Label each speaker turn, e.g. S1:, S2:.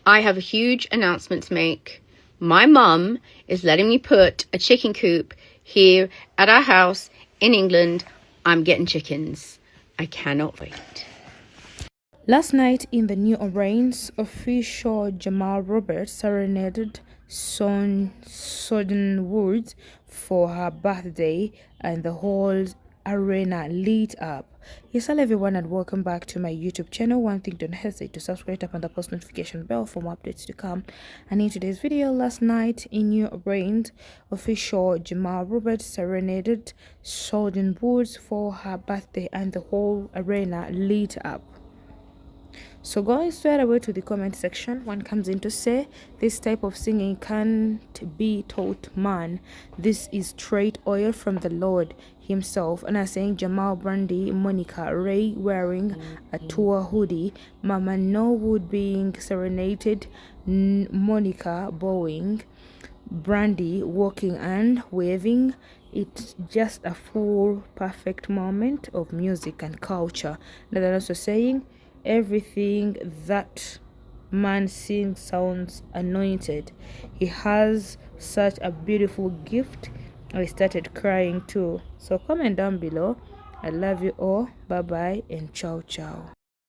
S1: I have a huge announcement to make. My mum is letting me put a chicken coop here at our house in England. I'm getting chickens. I cannot wait.
S2: Last night in the New Orleans, official Jamal Roberts serenaded Southern Woods for her birthday and the whole arena lit up. Yes, hello everyone and welcome back to my YouTube channel. One thing, don't hesitate to subscribe, tap on the post notification bell for more updates to come. And in today's video, last night in New Orleans, official Jamal Roberts serenaded Southern Woods for her birthday and the whole arena lit up. So going straight away to the comment section, one comes in to say this type of singing can't be taught man. This is straight oil from the Lord himself. And I'm saying Jamal, Brandy, Monica, Ray wearing a tour hoodie, Mama Norwood being serenaded, Monica bowing, Brandy walking and waving. It's just a full perfect moment of music and culture. And then also saying everything that man sings sounds anointed. He has such a beautiful gift. I started crying too. So comment down below. I love you all. Bye bye and ciao ciao.